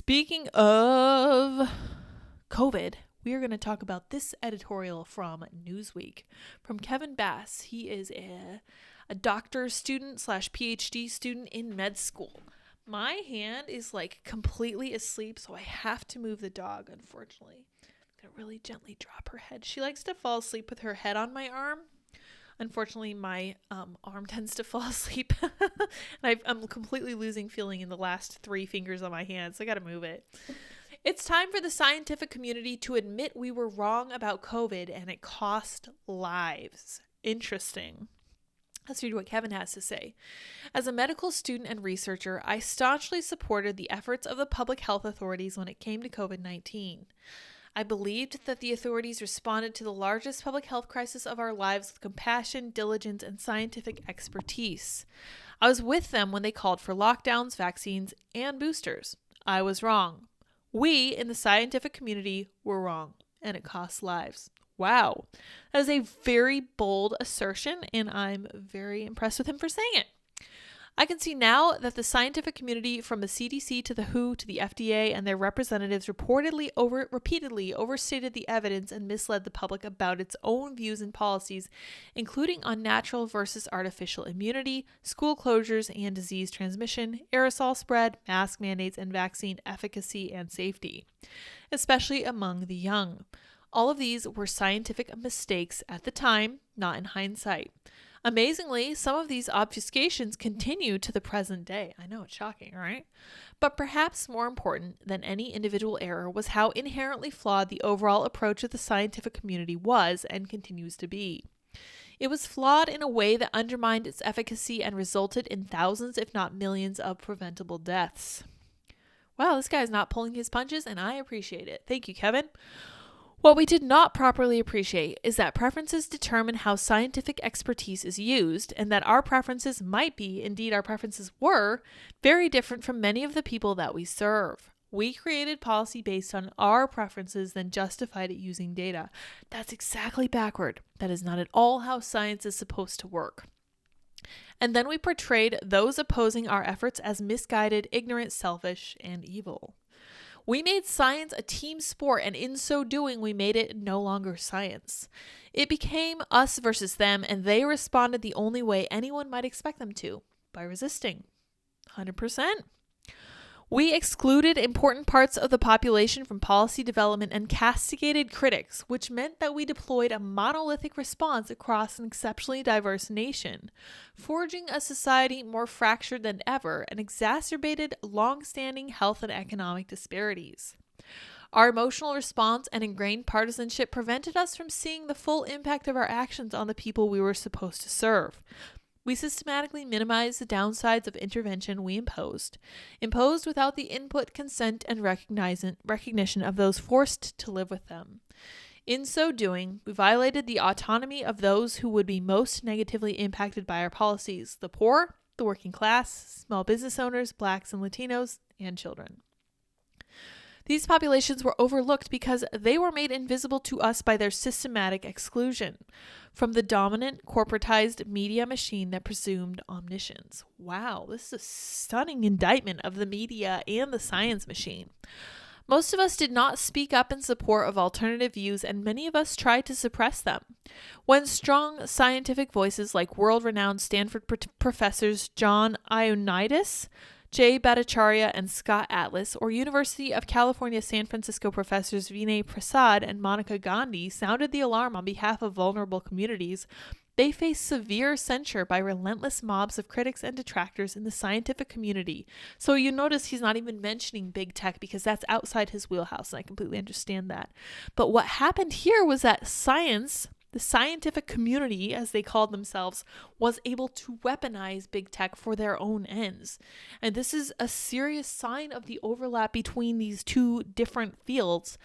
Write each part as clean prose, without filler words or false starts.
Speaking of COVID, we are going to talk about this editorial from Newsweek from Kevin Bass. He is a doctor's student / PhD student in med school. My hand is like completely asleep, so I have to move the dog, unfortunately. I'm going to really gently drop her head. She likes to fall asleep with her head on my arm. Unfortunately, my arm tends to fall asleep. And I'm completely losing feeling in the last 3 fingers on my hand, so I got to move it. It's time for the scientific community to admit we were wrong about COVID and it cost lives. Interesting. Let's read what Kevin has to say. As a medical student and researcher, I staunchly supported the efforts of the public health authorities when it came to COVID-19. I believed that the authorities responded to the largest public health crisis of our lives with compassion, diligence, and scientific expertise. I was with them when they called for lockdowns, vaccines, and boosters. I was wrong. We, in the scientific community, were wrong, and it costs lives. Wow. That is a very bold assertion, and I'm very impressed with him for saying it. I can see now that the scientific community, from the CDC to the WHO to the FDA and their representatives, repeatedly overstated the evidence and misled the public about its own views and policies, including on natural versus artificial immunity, school closures and disease transmission, aerosol spread, mask mandates, and vaccine efficacy and safety, especially among the young. All of these were scientific mistakes at the time, not in hindsight. Amazingly, some of these obfuscations continue to the present day. I know, it's shocking, right? But perhaps more important than any individual error was how inherently flawed the overall approach of the scientific community was and continues to be. It was flawed in a way that undermined its efficacy and resulted in thousands, if not millions, of preventable deaths. Wow, this guy's not pulling his punches, and I appreciate it. Thank you, Kevin. What we did not properly appreciate is that preferences determine how scientific expertise is used, and that our preferences might be, indeed our preferences were, very different from many of the people that we serve. We created policy based on our preferences, then justified it using data. That's exactly backward. That is not at all how science is supposed to work. And then we portrayed those opposing our efforts as misguided, ignorant, selfish, and evil. We made science a team sport, and in so doing, we made it no longer science. It became us versus them, and they responded the only way anyone might expect them to, by resisting. 100%. We excluded important parts of the population from policy development and castigated critics, which meant that we deployed a monolithic response across an exceptionally diverse nation, forging a society more fractured than ever and exacerbated long-standing health and economic disparities. Our emotional response and ingrained partisanship prevented us from seeing the full impact of our actions on the people we were supposed to serve. We systematically minimized the downsides of intervention we imposed without the input, consent, and recognition of those forced to live with them. In so doing, we violated the autonomy of those who would be most negatively impacted by our policies: the poor, the working class, small business owners, Blacks and Latinos, and children. These populations were overlooked because they were made invisible to us by their systematic exclusion from the dominant corporatized media machine that presumed omniscience. Wow, this is a stunning indictment of the media and the science machine. Most of us did not speak up in support of alternative views, and many of us tried to suppress them. When strong scientific voices like world-renowned Stanford professors John Ioannidis, Jay Bhattacharya, and Scott Atlas, or University of California San Francisco professors Vinay Prasad and Monica Gandhi sounded the alarm on behalf of vulnerable communities, they face severe censure by relentless mobs of critics and detractors in the scientific community. So you notice he's not even mentioning big tech because that's outside his wheelhouse, and I completely understand that. But what happened here was that science, the scientific community, as they called themselves, was able to weaponize big tech for their own ends. And this is a serious sign of the overlap between these two different fields.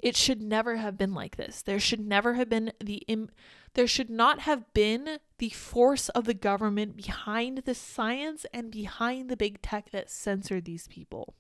It should never have been like this. There should not have been the force of the government behind the science and behind the big tech that censored these people.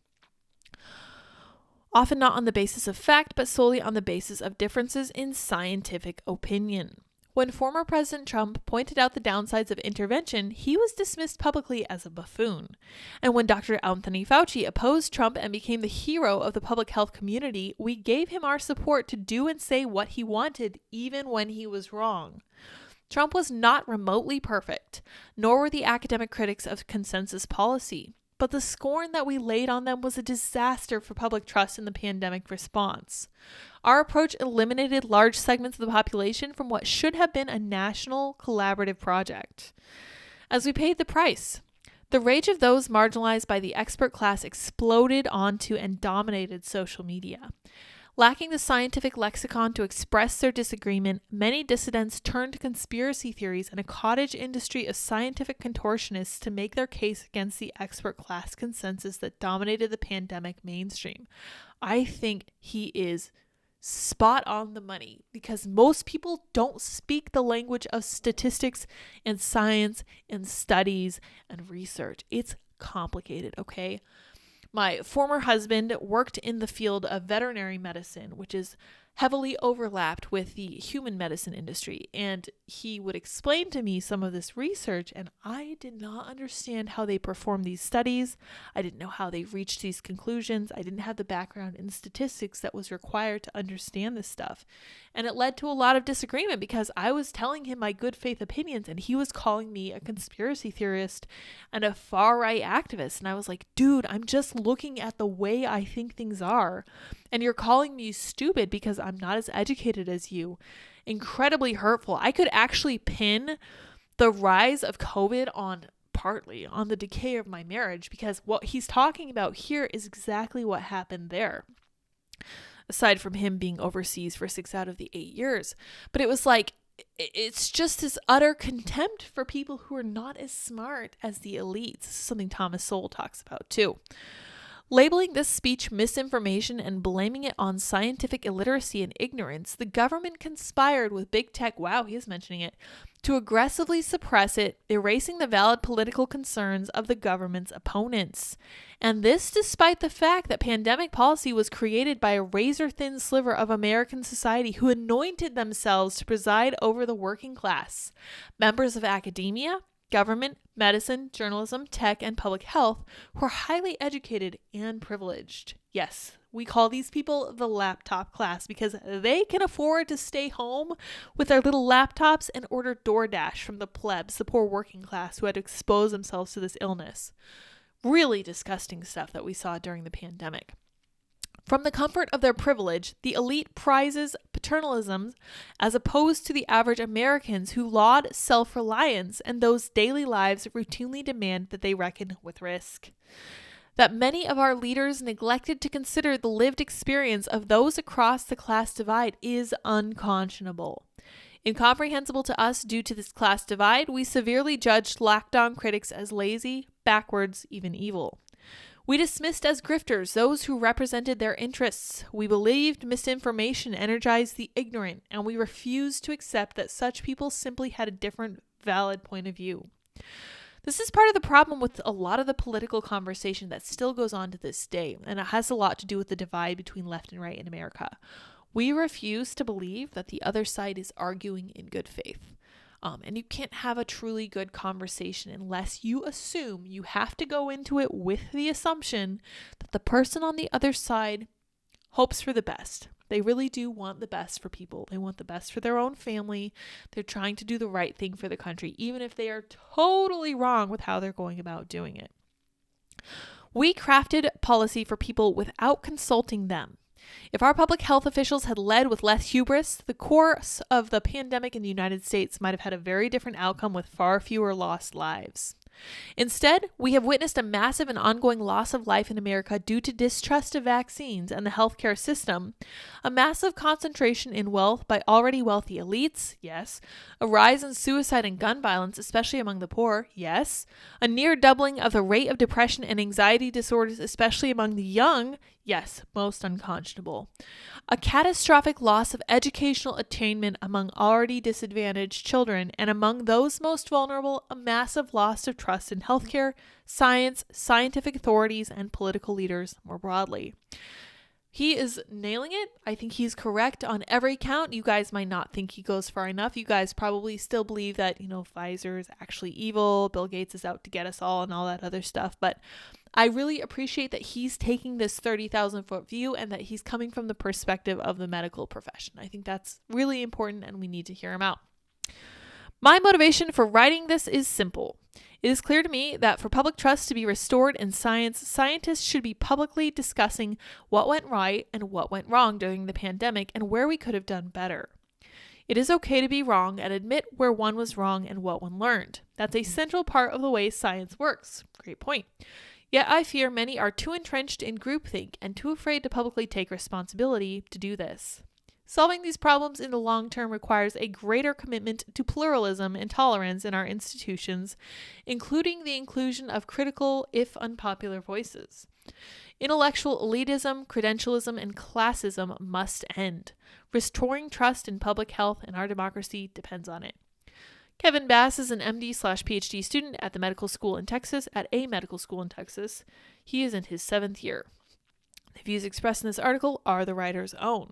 Often not on the basis of fact, but solely on the basis of differences in scientific opinion. When former President Trump pointed out the downsides of intervention, he was dismissed publicly as a buffoon. And when Dr. Anthony Fauci opposed Trump and became the hero of the public health community, we gave him our support to do and say what he wanted, even when he was wrong. Trump was not remotely perfect, nor were the academic critics of consensus policy. But the scorn that we laid on them was a disaster for public trust in the pandemic response. Our approach eliminated large segments of the population from what should have been a national collaborative project. As we paid the price, the rage of those marginalized by the expert class exploded onto and dominated social media. Lacking the scientific lexicon to express their disagreement, many dissidents turned to conspiracy theories and a cottage industry of scientific contortionists to make their case against the expert class consensus that dominated the pandemic mainstream. I think he is spot on the money because most people don't speak the language of statistics and science and studies and research. It's complicated, okay? My former husband worked in the field of veterinary medicine, which is heavily overlapped with the human medicine industry, and he would explain to me some of this research, and I did not understand how they perform these studies. I didn't know how they reached these conclusions. I didn't have the background in statistics that was required to understand this stuff, and it led to a lot of disagreement because I was telling him my good faith opinions, and he was calling me a conspiracy theorist and a far-right activist, and I was like, dude, I'm just looking at the way I think things are, and you're calling me stupid because I'm not as educated as you. Incredibly hurtful. I could actually pin the rise of COVID partly on the decay of my marriage because what he's talking about here is exactly what happened there. Aside from him being overseas for 6 out of the 8 years. But it was like, it's just this utter contempt for people who are not as smart as the elites. This is something Thomas Sowell talks about too. Labeling this speech misinformation and blaming it on scientific illiteracy and ignorance, the government conspired with big tech, wow, he is mentioning it, to aggressively suppress it, erasing the valid political concerns of the government's opponents. And this despite the fact that pandemic policy was created by a razor-thin sliver of American society who anointed themselves to preside over the working class. Members of academia, government, medicine, journalism, tech, and public health who are highly educated and privileged. Yes, we call these people the laptop class because they can afford to stay home with their little laptops and order DoorDash from the plebs, the poor working class who had to expose themselves to this illness. Really disgusting stuff that we saw during the pandemic. From the comfort of their privilege, the elite prizes paternalism as opposed to the average Americans who laud self-reliance and those daily lives routinely demand that they reckon with risk. That many of our leaders neglected to consider the lived experience of those across the class divide is unconscionable. Incomprehensible to us due to this class divide, we severely judged lockdown critics as lazy, backwards, even evil. We dismissed as grifters those who represented their interests. We believed misinformation energized the ignorant, and we refused to accept that such people simply had a different, valid point of view. This is part of the problem with a lot of the political conversation that still goes on to this day, and it has a lot to do with the divide between left and right in America. We refuse to believe that the other side is arguing in good faith. And you can't have a truly good conversation unless you assume you have to go into it with the assumption that the person on the other side hopes for the best. They really do want the best for people. They want the best for their own family. They're trying to do the right thing for the country, even if they are totally wrong with how they're going about doing it. We crafted policy for people without consulting them. If our public health officials had led with less hubris, the course of the pandemic in the United States might have had a very different outcome with far fewer lost lives. Instead, we have witnessed a massive and ongoing loss of life in America due to distrust of vaccines and the healthcare system, a massive concentration in wealth by already wealthy elites, yes, a rise in suicide and gun violence, especially among the poor, yes, a near doubling of the rate of depression and anxiety disorders, especially among the young, yes, most unconscionable. A catastrophic loss of educational attainment among already disadvantaged children, and among those most vulnerable, a massive loss of trust in healthcare, science, scientific authorities, and political leaders more broadly. He is nailing it. I think he's correct on every count. You guys might not think he goes far enough. You guys probably still believe that, Pfizer is actually evil, Bill Gates is out to get us all and all that other stuff. But I really appreciate that he's taking this 30,000 foot view and that he's coming from the perspective of the medical profession. I think that's really important and we need to hear him out. My motivation for writing this is simple. It is clear to me that for public trust to be restored in science, scientists should be publicly discussing what went right and what went wrong during the pandemic and where we could have done better. It is okay to be wrong and admit where one was wrong and what one learned. That's a central part of the way science works. Great point. Yet I fear many are too entrenched in groupthink and too afraid to publicly take responsibility to do this. Solving these problems in the long term requires a greater commitment to pluralism and tolerance in our institutions, including the inclusion of critical, if unpopular, voices. Intellectual elitism, credentialism, and classism must end. Restoring trust in public health and our democracy depends on it. Kevin Bass is an MD/PhD student at a medical school in Texas. He is in his 7th year. The views expressed in this article are the writer's own.